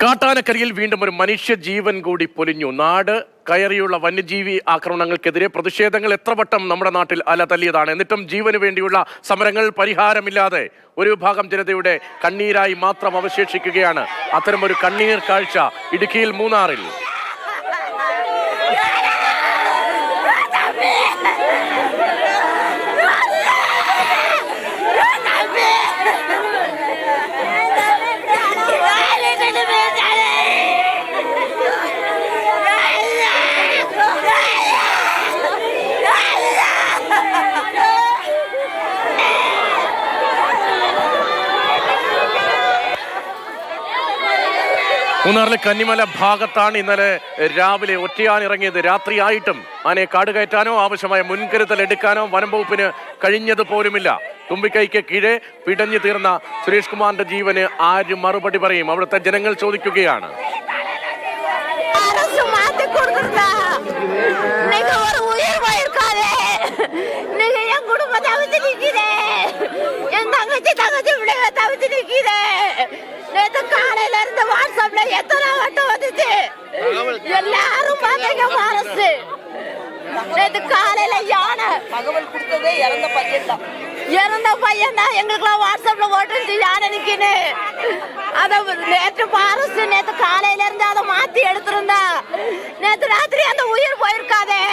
കാട്ടാനക്കരിയിൽ വീണ്ടും ഒരു മനുഷ്യജീവൻ കൂടി പൊലിഞ്ഞു. നാട് കയറിയുള്ള വന്യജീവി ആക്രമണങ്ങൾക്കെതിരെ പ്രതിഷേധങ്ങൾ എത്ര വട്ടം നമ്മുടെ നാട്ടിൽ അലതല്ലിയതാണ്. എന്നിട്ടും ജീവന് വേണ്ടിയുള്ള സമരങ്ങൾ പരിഹാരമില്ലാതെ ഒരു വിഭാഗം ജനതയുടെ കണ്ണീരായി മാത്രം അവശേഷിക്കുകയാണ്. അത്തരമൊരു കണ്ണീർ കാഴ്ച ഇടുക്കിയിൽ മൂന്നാറിൽ. മൂന്നാറിലെ കന്നിമല ഭാഗത്താണ് ഇന്നലെ രാവിലെ ഒറ്റയാനിറങ്ങിയത്. രാത്രിയായിട്ടും ആനയെ കാടുകയറ്റാനോ ആവശ്യമായ മുൻകരുതൽ എടുക്കാനോ വനം വകുപ്പിന് കഴിഞ്ഞത് പോലുമില്ല. തുമ്പിക്കൈക്ക് കീഴെ പിടഞ്ഞു തീർന്ന സുരേഷ് കുമാറിന്റെ ജീവന് ആര് മറുപടി പറയും? അവിടുത്തെ ജനങ്ങൾ ചോദിക്കുകയാണ്. நேத்து காலையில இருந்து வாட்ஸ்அப்ல எத்தனை வட்டம் வந்துச்சு, எல்லாரும் பாத்தீங்க பாரஸ்ட். நேத்து காலையில யானை தகவல் கொடுத்ததே இறந்த பையன் தான் எங்களுக்குலாம் வாட்ஸ்அப்ல ஓட்டுச்சு யானை நிக்கின்னு. அத நேற்று பாரஸ்ட் நேத்து காலையில இருந்து அதை மாத்தி எடுத்திருந்தா நேத்து ராத்திரி அந்த உயிர் போயிருக்காதே.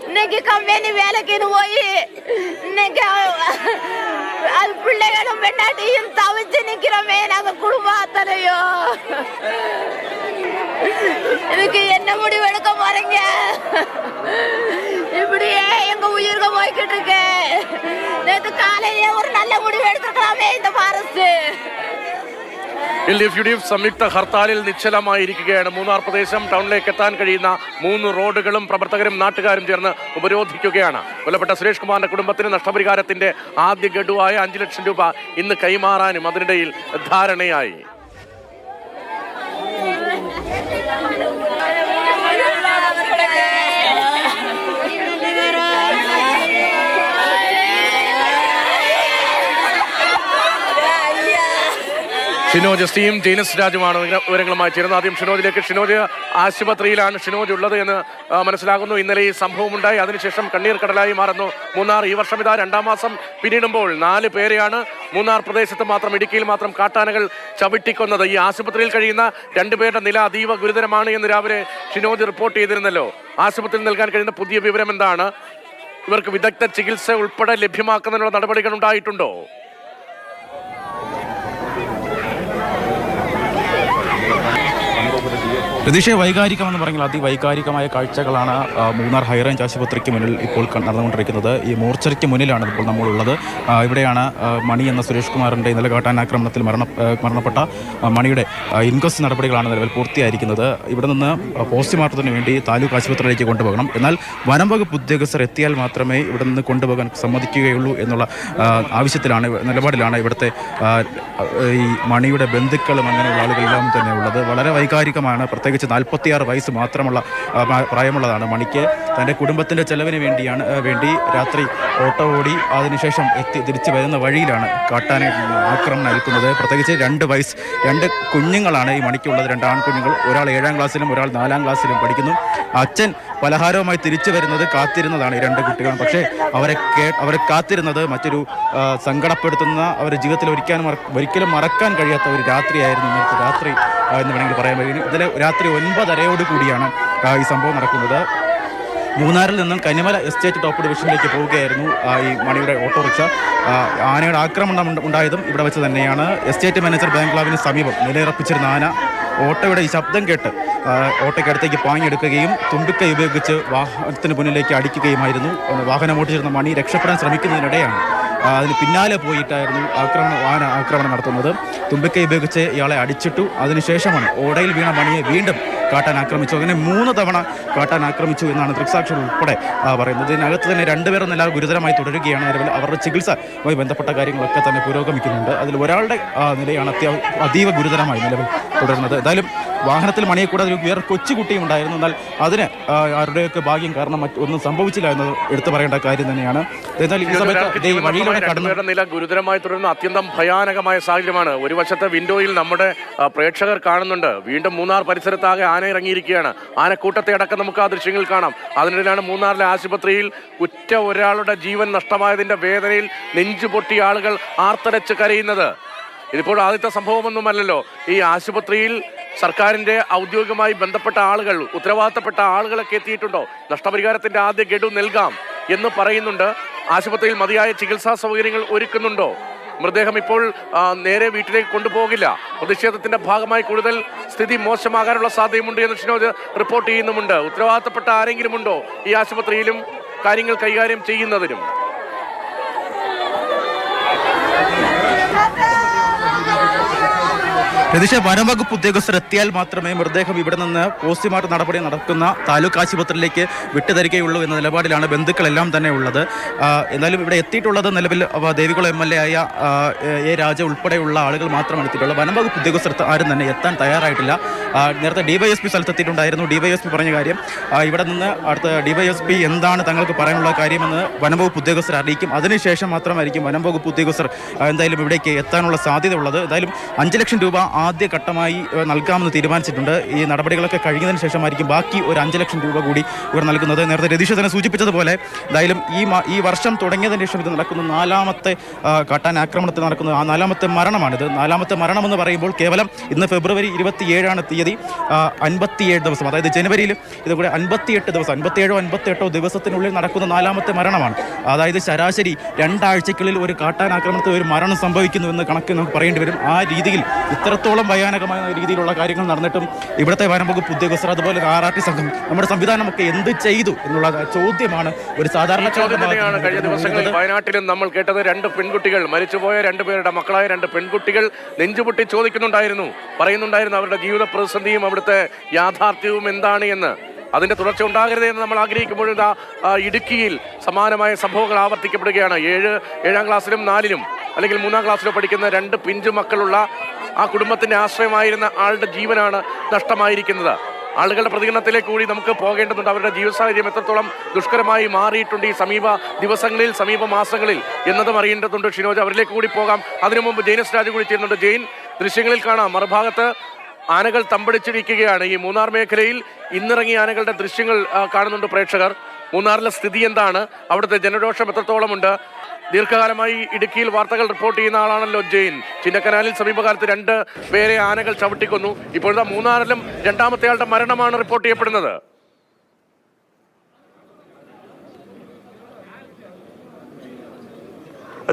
இன்னைக்கு கம்பெனி வேலைக்குன்னு போய் இன்னைக்கு அது பிள்ளைகளும் பெண்ணாட்டியும் தவிச்சு நிக்கிறோமே நாங்க குடும்பம் அத்தனையோ. இதுக்கு என்ன முடிவு எடுக்க போறீங்க? இப்படியே எங்க உயிருக்கு போய்கிட்டு இருக்கு. நேற்று காலையிலே ஒரு நல்ல முடிவு எடுத்துக்கலாமே இந்த பாரஸ்ட். LDF സംയുക്ത ഹർത്താലിൽ നിശ്ചലമായിരിക്കുകയാണ്. മൂന്നാർ പ്രദേശം ടൗണിലേക്ക് എത്താൻ കഴിയുന്ന 3 റോഡുകളും പ്രവർത്തകരും നാട്ടുകാരും ചേർന്ന് ഉപരോധിക്കുകയാണ്. കൊല്ലപ്പെട്ട സുരേഷ് കുമാറിന്റെ കുടുംബത്തിന് നഷ്ടപരിഹാരത്തിന്റെ ആദ്യ ഗഡുവായ 5 ലക്ഷം രൂപ ഇന്ന് കൈമാറാനും അതിനിടയിൽ ധാരണയായി. ഷിനോജ് സ്റ്റീം ജെയിനസ് രാജുമാണ് വിവരങ്ങളുമായി ചേരുന്നത്. ആദ്യം ഷിനോജിലേക്ക്. ഷിനോജ് ആശുപത്രിയിലാണ് ഷിനോജ് ഉള്ളത് എന്ന് മനസ്സിലാകുന്നു. ഇന്നലെ ഈ സംഭവമുണ്ടായി. അതിനുശേഷം കണ്ണീർ കടലായി മാറുന്നു മൂന്നാർ. ഈ വർഷം ഇതാ 2ാം മാസം പിന്നിടുമ്പോൾ 4 പേരെയാണ് മൂന്നാർ പ്രദേശത്ത് മാത്രം, ഇടുക്കിയിൽ മാത്രം കാട്ടാനകൾ ചവിട്ടിക്കൊന്നത്. ഈ ആശുപത്രിയിൽ കഴിയുന്ന 2 പേരുടെ നില അതീവ ഗുരുതരമാണ് എന്ന് രാവിലെ ഷിനോജ് റിപ്പോർട്ട് ചെയ്തിരുന്നല്ലോ. ആശുപത്രിയിൽ നൽകാൻ കഴിയുന്ന പുതിയ വിവരം എന്താണ്? ഇവർക്ക് വിദഗ്ധ ചികിത്സ ഉൾപ്പെടെ ലഭ്യമാക്കുന്നതിനുള്ള നടപടികൾ ഉണ്ടായിട്ടുണ്ടോ? പ്രതീക്ഷ വൈകാരികമെന്ന് പറഞ്ഞാൽ അതിവൈകാരികമായ കാഴ്ചകളാണ് മൂന്നാർ ഹൈറേഞ്ച് ആശുപത്രിക്ക് മുന്നിൽ ഇപ്പോൾ നടന്നുകൊണ്ടിരിക്കുന്നത്. ഈ മോർച്ചറിക്ക് മുന്നിലാണ് ഇപ്പോൾ നമ്മളുള്ളത്. ഇവിടെയാണ് മണി എന്ന സുരേഷ് കുമാറിൻ്റെ ഇന്നലെ കാട്ടാനാക്രമണത്തിൽ മരണപ്പെട്ട മണിയുടെ ഇൻക്വസ്റ്റ് നടപടികളാണ് നിലവിൽ പൂർത്തിയായിരിക്കുന്നത്. ഇവിടെ നിന്ന് പോസ്റ്റ്മോർട്ടത്തിന് വേണ്ടി താലൂക്ക് ആശുപത്രിയിലേക്ക് കൊണ്ടുപോകണം. എന്നാൽ വനം വകുപ്പ് ഉദ്യോഗസ്ഥർ എത്തിയാൽ മാത്രമേ ഇവിടെ നിന്ന് കൊണ്ടുപോകാൻ സമ്മതിക്കുകയുള്ളൂ എന്നുള്ള നിലപാടിലാണ് ഇവിടുത്തെ ഈ മണിയുടെ ബന്ധുക്കളും അങ്ങനെയുള്ള ആളുകളെല്ലാം തന്നെ ഉള്ളത്. വളരെ വൈകാരികമാണ്. പ്രത്യേകിച്ച് 46 വയസ്സ് മാത്രമുള്ള പ്രായമുള്ളതാണ് മണിക്ക്. തൻ്റെ കുടുംബത്തിൻ്റെ ചെലവിന് വേണ്ടി രാത്രി ഓട്ടോ ഓടി അതിനുശേഷം തിരിച്ചു വരുന്ന വഴിയിലാണ് കാട്ടാന ആക്രമണം ഏൽക്കുന്നത്. പ്രത്യേകിച്ച് 2 കുഞ്ഞുങ്ങളാണ് ഈ മണിക്കുള്ളത്. 2 ആൺകുഞ്ഞുങ്ങൾ. ഒരാൾ 7ാം ക്ലാസ്സിലും ഒരാൾ 4ാം ക്ലാസ്സിലും പഠിക്കുന്നു. അച്ഛൻ പലഹാരവുമായി തിരിച്ചു വരുന്നത് കാത്തിരുന്നതാണ് ഈ 2 കുട്ടികളും. പക്ഷേ അവരെ കാത്തിരുന്നത് മറ്റൊരു സങ്കടപ്പെടുത്തുന്ന അവരുടെ ജീവിതത്തിൽ ഒരിക്കലും മറക്കാൻ കഴിയാത്ത ഒരു രാത്രിയായിരുന്നു ഇന്നത്തെ രാത്രി എന്ന് വേണമെങ്കിൽ പറയാൻ കഴിയും. ഇതിലെ രാത്രി 9:30 കൂടിയാണ് ഈ സംഭവം നടക്കുന്നത്. മൂന്നാറിൽ നിന്നും കന്നിമല എസ്റ്റേറ്റ് ടോപ്പ് ഡിവിഷനിലേക്ക് പോവുകയായിരുന്നു ഈ മണിയുടെ ഓട്ടോറിക്ഷ. ആനയുടെ ആക്രമണം ഉണ്ടായതും ഇവിടെ വെച്ച് തന്നെയാണ്. എസ്റ്റേറ്റ് മാനേജർ ബാംഗ്ലാവിന് സമീപം നിലയുറപ്പിച്ചിരുന്ന ആന ഓട്ടോയുടെ ഈ ശബ്ദം കേട്ട് ഓട്ടോയ്ക്കടുത്തേക്ക് പാഞ്ഞെടുക്കുകയും തുമ്പിക്കൈ ഉപയോഗിച്ച് വാഹനത്തിന് മുന്നിലേക്ക് അടിക്കുകയുമായിരുന്നു. വാഹനം ഓടിച്ചിരുന്ന മണി രക്ഷപ്പെടാൻ ശ്രമിക്കുന്നതിനിടെയാണ് അതിന് പിന്നാലെ പോയിട്ടായിരുന്നു ആക്രമണം നടത്തുന്നത്. തുമ്പിക്കൈ ഉപയോഗിച്ച് ഇയാളെ അടിച്ചിട്ടു. അതിനുശേഷമാണ് ഓടയിൽ വീണ മണിയെ വീണ്ടും കാട്ടാൻ ആക്രമിച്ചു. അങ്ങനെ 3 തവണ കാട്ടാൻ ആക്രമിച്ചു എന്നാണ് ദൃക്സാക്ഷികൾ ഉൾപ്പെടെ പറയുന്നത്. ഇതിനകത്ത് തന്നെ 2 പേർ നില ഗുരുതരമായി തുടരുകയാണ്. നിലവിൽ അവരുടെ ചികിത്സയുമായി ബന്ധപ്പെട്ട കാര്യങ്ങളൊക്കെ തന്നെ പുരോഗമിക്കുന്നുണ്ട്. അതിൽ ഒരാളുടെ നിലയാണ് അതീവ ഗുരുതരമായി നിലവിൽ തുടരുന്നത്. എന്തായാലും വാഹനത്തിൽ മണിയെ കൂടാതെ ഒരു വേറെ കൊച്ചുകുട്ടിയും ഉണ്ടായിരുന്നു. എന്നാൽ അതിന് ആരുടെയൊക്കെ ഭാഗ്യം കാരണം മറ്റൊന്നും സംഭവിച്ചില്ല എന്നത് എടുത്തു പറയേണ്ട കാര്യം തന്നെയാണ്. എന്നാൽ ഈ സമയത്ത് വഴിയിലൂടെ കടന്നു നില ഗുരുതരമായി തുടരുന്ന അത്യന്തം ഭയാനകമായ സാഹചര്യമാണ്. ഒരു വശത്തെ വിൻഡോയിൽ നമ്മുടെ പ്രേക്ഷകർ കാണുന്നുണ്ട്. വീണ്ടും മൂന്നാർ പരിസരത്താകെ ആന ഇറങ്ങിയിരിക്കുകയാണ്. ആനക്കൂട്ടത്തെ അടക്കം നമുക്ക് ആ ദൃശ്യങ്ങൾ കാണാം. അതിനിടയിലാണ് മൂന്നാറിലെ ആശുപത്രിയിൽ ഉറ്റ ഒരാളുടെ ജീവൻ നഷ്ടമായതിന്റെ വേദനയിൽ നെഞ്ചുപൊട്ടി ആളുകൾ ആർത്തടച്ച് കരയുന്നത്. ഇതിപ്പോൾ ആദ്യത്തെ സംഭവമൊന്നുമല്ലല്ലോ. ഈ ആശുപത്രിയിൽ സർക്കാരിന്റെ ഔദ്യോഗികമായി ബന്ധപ്പെട്ട ആളുകൾ, ഉത്തരവാദിത്തപ്പെട്ട ആളുകളൊക്കെ എത്തിയിട്ടുണ്ടോ? നഷ്ടപരിഹാരത്തിന്റെ ആദ്യ ഗഡു നൽകാം എന്ന് പറയുന്നുണ്ട്. ആശുപത്രിയിൽ മതിയായ ചികിത്സാ സൗകര്യങ്ങൾ ഒരുക്കുന്നുണ്ടോ? മൃതദേഹം ഇപ്പോൾ നേരെ വീട്ടിലേക്ക് കൊണ്ടുപോകില്ല. പ്രതിഷേധത്തിന്റെ ഭാഗമായി കൂടുതൽ സ്ഥിതി മോശമാകാനുള്ള സാധ്യതയുണ്ട് എന്ന് ഷിനോജ് റിപ്പോർട്ട് ചെയ്യുന്നുമുണ്ട്. ഉത്തരവാദിത്തപ്പെട്ട ആരെങ്കിലും ഉണ്ടോ ഈ ആശുപത്രിയിലും കാര്യങ്ങൾ കൈകാര്യം ചെയ്യുന്നതിനും? രതീഷ, വനംവകുപ്പ് ഉദ്യോഗസ്ഥർ എത്തിയാൽ മാത്രമേ മൃതദേഹം ഇവിടെ നിന്ന് പോസ്റ്റ്മോർട്ടം നടപടി നടക്കുന്ന താലൂക്ക് ആശുപത്രിയിലേക്ക് വിട്ടുതരികയുള്ളൂ എന്ന നിലപാടിലാണ് ബന്ധുക്കളെല്ലാം തന്നെ ഉള്ളത്. എന്നാലും ഇവിടെ എത്തിയിട്ടുള്ളത് നിലവിൽ ദേവികുളം MLA ആയ എ രാജ ഉൾപ്പെടെയുള്ള ആളുകൾ മാത്രമാണ് എത്തിയിട്ടുള്ളത്. വനംവകുപ്പ് ഉദ്യോഗസ്ഥർ ആരും തന്നെ എത്താൻ തയ്യാറായിട്ടില്ല. നേരത്തെ DYSP സ്ഥലത്തെത്തിയിട്ടുണ്ടായിരുന്നു. DYSP പറഞ്ഞ കാര്യം ഇവിടെ നിന്ന് അടുത്ത DYSP എന്താണ് തങ്ങൾക്ക് പറയാനുള്ള കാര്യമെന്ന് വനംവകുപ്പ് ഉദ്യോഗസ്ഥർ അറിയിക്കും. അതിനുശേഷം മാത്രമായിരിക്കും വനംവകുപ്പ് ഉദ്യോഗസ്ഥർ എന്തായാലും ഇവിടേക്ക് എത്താനുള്ള സാധ്യത ഉള്ളത്. എന്തായാലും 5 ലക്ഷം രൂപ ആദ്യ ഘട്ടമായി നൽകാമെന്ന് തീരുമാനിച്ചിട്ടുണ്ട്. ഈ നടപടികളൊക്കെ കഴിഞ്ഞതിന് ശേഷമായിരിക്കും ബാക്കി ഒരു 5 ലക്ഷം രൂപ കൂടി ഇവർ നൽകുന്നത്. നേരത്തെ രതീഷ തന്നെ സൂചിപ്പിച്ചതുപോലെ എന്തായാലും ഈ വർഷം തുടങ്ങിയതിന് ശേഷം ഇത് നടക്കുന്ന 4ാമത്തെ കാട്ടാൻ ആക്രമണത്തിൽ നടക്കുന്ന 4ാമത്തെ മരണമാണിത്. 4ാമത്തെ മരണമെന്ന് പറയുമ്പോൾ കേവലം ഇന്ന് ഫെബ്രുവരി 27 തീയതി 57 ദിവസം, അതായത് ജനുവരിയിൽ ഇതുകൂടെ 58 ദിവസം, 57ഓ 58ഓ ദിവസത്തിനുള്ളിൽ നടക്കുന്ന 4ാമത്തെ മരണമാണ്. അതായത് ശരാശരി 2 ആഴ്ചയ്ക്കുള്ളിൽ ഒരു കാട്ടാൻ ആക്രമണത്തിൽ ഒരു മരണം സംഭവിക്കുന്നു എന്ന് കണക്ക് നമുക്ക് പറയേണ്ടി വരും. ആ രീതിയിൽ ഇത്രത്തോളം ഭയാനകമായ രീതിയിലുള്ള കാര്യങ്ങൾ നടന്നിട്ടും ഇവിടുത്തെ വനംവകുപ്പ് ഉദ്യോഗസ്ഥർ അതുപോലെ RRT സംഘം നമ്മുടെ സംവിധാനമൊക്കെ എന്ത് ചെയ്തു എന്നുള്ള ചോദ്യമാണ് ഒരു സാധാരണക്കാരനാണ്. കഴിഞ്ഞ ദിവസങ്ങളിൽ വയനാട്ടിലും നമ്മൾ കേട്ടത് 2 പെൺകുട്ടികൾ, മരിച്ചുപോയ 2 പേരുടെ മക്കളായ 2 പെൺകുട്ടികൾ നെഞ്ചുപൊട്ടി ചോദിക്കുന്നുണ്ടായിരുന്നു, പറയുന്നുണ്ടായിരുന്നു അവരുടെ ജീവിത പ്രതിസന്ധിയും അവിടുത്തെ യാഥാർത്ഥ്യവും എന്താണ് എന്ന്. അതിന്റെ തുടർച്ച ഉണ്ടാകരുത് എന്ന് നമ്മൾ ആഗ്രഹിക്കുമ്പോഴും ഇടുക്കിയിൽ സമാനമായ സംഭവങ്ങൾ ആവർത്തിക്കപ്പെടുകയാണ്. 7ാം ക്ലാസ്സിലും 4ലും അല്ലെങ്കിൽ 3ാം ക്ലാസ്സിലോ പഠിക്കുന്ന 2 പിഞ്ചു മക്കളുള്ള ആ കുടുംബത്തിന്റെ ആശ്രയമായിരുന്ന ആളുടെ ജീവനാണ് നഷ്ടമായിരിക്കുന്നത്. ആളുകളുടെ പ്രതികരണത്തിലേക്ക് കൂടി നമുക്ക് പോകേണ്ടതുണ്ട്. അവരുടെ ജീവിത സാഹചര്യം എത്രത്തോളം ദുഷ്കരമായി മാറിയിട്ടുണ്ട് ഈ സമീപ ദിവസങ്ങളിൽ, സമീപ മാസങ്ങളിൽ എന്നതും അറിയേണ്ടതുണ്ട്. ഷിനോജ്, അവരിലേക്ക് കൂടി പോകാം. അതിനു മുമ്പ് ജെയിനസ് രാജ് കൂടി ചെയ്യുന്നുണ്ട്. ജെയിൻ, ദൃശ്യങ്ങളിൽ കാണാം മറുഭാഗത്ത് ആനകൾ തമ്പടിച്ചിരിക്കുകയാണ്. ഈ മൂന്നാർ മേഖലയിൽ ഇന്നിറങ്ങിയ ആനകളുടെ ദൃശ്യങ്ങൾ കാണുന്നുണ്ട് പ്രേക്ഷകർ. മൂന്നാറിലെ സ്ഥിതി എന്താണ്? അവിടുത്തെ ജനരോഷം എത്രത്തോളമുണ്ട്? ദീർഘകാലമായി ഇടുക്കിയിൽ വാർത്തകൾ റിപ്പോർട്ട് ചെയ്യുന്ന ആളാണല്ലോ ജെയിൻ. ചിന്നക്കനാലിൽ സമീപകാലത്ത് 2 പേരെ ആനകൾ ചവിട്ടിക്കൊന്നു. ഇപ്പോഴത്തെ മൂന്നാറിലും 2ാമത്തെ ആളുടെ മരണമാണ് റിപ്പോർട്ട് ചെയ്യപ്പെടുന്നത്.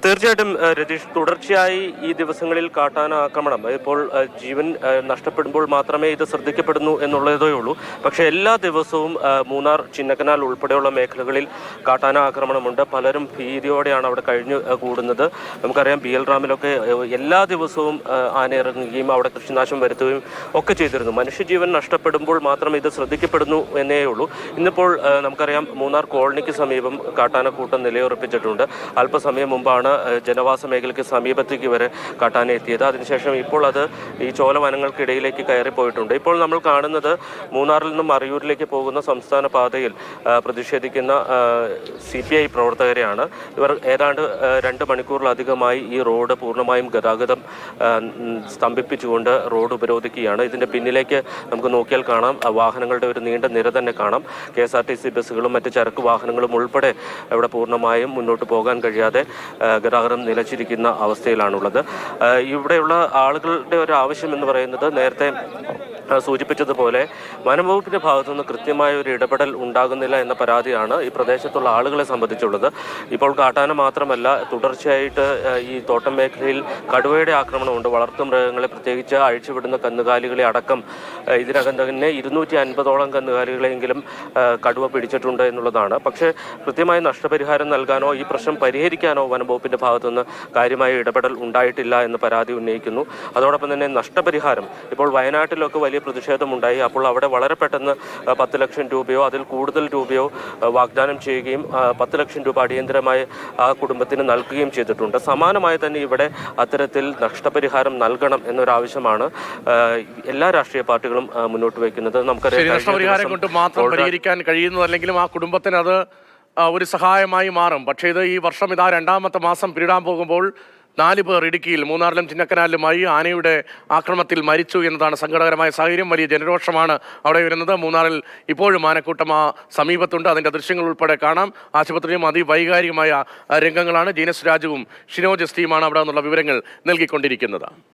തീർച്ചയായിട്ടും രതീഷ്, തുടർച്ചയായി ഈ ദിവസങ്ങളിൽ കാട്ടാന ആക്രമണം ഇപ്പോൾ ജീവൻ നഷ്ടപ്പെടുമ്പോൾ മാത്രമേ ഇത് ശ്രദ്ധിക്കപ്പെടുന്നു എന്നുള്ളതേ ഉള്ളൂ. പക്ഷേ എല്ലാ ദിവസവും മൂന്നാർ, ചിന്നക്കനാൽ ഉൾപ്പെടെയുള്ള മേഖലകളിൽ കാട്ടാന ആക്രമണമുണ്ട്. പലരും ഭീതിയോടെയാണ് അവിടെ കഴിഞ്ഞു കൂടുന്നത്. നമുക്കറിയാം BL റാമിലൊക്കെ എല്ലാ ദിവസവും ആന ഇറങ്ങുകയും അവിടെ കൃഷിനാശം വരുത്തുകയും ഒക്കെ ചെയ്തിരുന്നു. മനുഷ്യജീവൻ നഷ്ടപ്പെടുമ്പോൾ മാത്രം ഇത് ശ്രദ്ധിക്കപ്പെടുന്നു എന്നേ ഉള്ളൂ. ഇന്നിപ്പോൾ നമുക്കറിയാം മൂന്നാർ കോളനിക്ക് സമീപം കാട്ടാനക്കൂട്ടം നിലയുറപ്പിച്ചിട്ടുണ്ട്. അല്പസമയം മുമ്പാണ് ജനവാസ മേഖലയ്ക്ക് സമീപത്തേക്ക് വരെ കാട്ടാന എത്തിയത്. അതിനുശേഷം ഇപ്പോൾ അത് ഈ ചോലവനങ്ങൾക്കിടയിലേക്ക് കയറിപ്പോയിട്ടുണ്ട്. ഇപ്പോൾ നമ്മൾ കാണുന്നത് മൂന്നാറിൽ നിന്നും മറയൂരിലേക്ക് പോകുന്ന സംസ്ഥാന പാതയിൽ പ്രതിഷേധിക്കുന്ന CPI പ്രവർത്തകരെയാണ്. ഇവർ ഏതാണ്ട് 2 മണിക്കൂറിലധികമായി ഈ റോഡ് പൂർണ്ണമായും ഗതാഗതം സ്തംഭിപ്പിച്ചുകൊണ്ട് റോഡ് ഉപരോധിക്കുകയാണ്. ഇതിൻ്റെ പിന്നിലേക്ക് നമുക്ക് നോക്കിയാൽ കാണാം വാഹനങ്ങളുടെ ഒരു നീണ്ട നിര തന്നെ കാണാം. KSRTC ബസ്സുകളും മറ്റ് ചരക്ക് വാഹനങ്ങളും ഉൾപ്പെടെ ഇവിടെ പൂർണ്ണമായും മുന്നോട്ട് പോകാൻ കഴിയാതെ ഗതാഗതം നിലച്ചിരിക്കുന്ന അവസ്ഥയിലാണുള്ളത്. ഇവിടെയുള്ള ആളുകളുടെ ഒരു ആവശ്യം എന്ന് പറയുന്നത് നേരത്തെ സൂചിപ്പിച്ചതുപോലെ വനംവകുപ്പിന്റെ ഭാഗത്തുനിന്ന് കൃത്യമായ ഒരു ഇടപെടൽ ഉണ്ടാകുന്നില്ല എന്ന പരാതിയാണ് ഈ പ്രദേശത്തുള്ള ആളുകളെ സംബന്ധിച്ചുള്ളത്. ഇപ്പോൾ കാട്ടാന മാത്രമല്ല, തുടർച്ചയായിട്ട് ഈ തോട്ടം മേഖലയിൽ കടുവയുടെ ആക്രമണമുണ്ട്. വളർത്തുമൃഗങ്ങളെ, പ്രത്യേകിച്ച് അഴിച്ചുവിടുന്ന കന്നുകാലികളെ അടക്കം ഇതിനകം തന്നെ 250ഓളം കന്നുകാലികളെങ്കിലും കടുവ പിടിച്ചിട്ടുണ്ട് എന്നുള്ളതാണ്. പക്ഷേ കൃത്യമായ നഷ്ടപരിഹാരം നൽകാനോ ഈ പ്രശ്നം പരിഹരിക്കാനോ വനംവകുപ്പിന്റെ ഭാഗത്തുനിന്ന് കാര്യമായ ഇടപെടൽ ഉണ്ടായിട്ടില്ല എന്ന് പരാതി ഉന്നയിക്കുന്നു. അതോടൊപ്പം തന്നെ നഷ്ടപരിഹാരം ഇപ്പോൾ വയനാട്ടിലൊക്കെ വലിയ പ്രതിഷേധമുണ്ടായി. അപ്പോൾ അവിടെ വളരെ പെട്ടെന്ന് 10 ലക്ഷം രൂപയോ അതിൽ കൂടുതൽ രൂപയോ വാഗ്ദാനം ചെയ്യുകയും 10 ലക്ഷം രൂപ അടിയന്തരമായി ആ കുടുംബത്തിന് നൽകുകയും ചെയ്തിട്ടുണ്ട്. സമാനമായി തന്നെ ഇവിടെ അത്തരത്തിൽ നഷ്ടപരിഹാരം നൽകണം എന്നൊരാവശ്യമാണ് എല്ലാ രാഷ്ട്രീയ പാർട്ടികളും മുന്നോട്ട് വയ്ക്കുന്നത്. നമുക്കറിയാം, നഷ്ടപരിഹാരം കൊണ്ട് മാത്രം പരിഹരിക്കാൻ കഴിയുന്നതല്ലെങ്കിലും ആ കുടുംബത്തിന് അത് ഒരു സഹായമായി മാറും. പക്ഷേ ഇത് ഈ വർഷം ഇതാ 2ാമത്തെ മാസം പിന്നിടാൻ പോകുമ്പോൾ 4 പേർ ഇടുക്കിയിൽ മൂന്നാറിലും ചിന്നക്കനാലിലുമായി ആനയുടെ ആക്രമണത്തിൽ മരിച്ചു എന്നതാണ് സങ്കടകരമായ സാഹചര്യം. വലിയ ജനരോഷമാണ് അവിടെ വരുന്നത്. മൂന്നാറിൽ ഇപ്പോഴും ആനക്കൂട്ടം സമീപത്തുണ്ട്. അതിൻ്റെ ദൃശ്യങ്ങൾ ഉൾപ്പെടെ കാണാം. ആശുപത്രിയും അതിവൈകാരികമായ രംഗങ്ങളാണ്. ജീനസ് രാജുവും ഷിനോജ് എസ്റ്റിയുമാണ് അവിടെ നിന്നുള്ള വിവരങ്ങൾ നൽകിക്കൊണ്ടിരിക്കുന്നത്.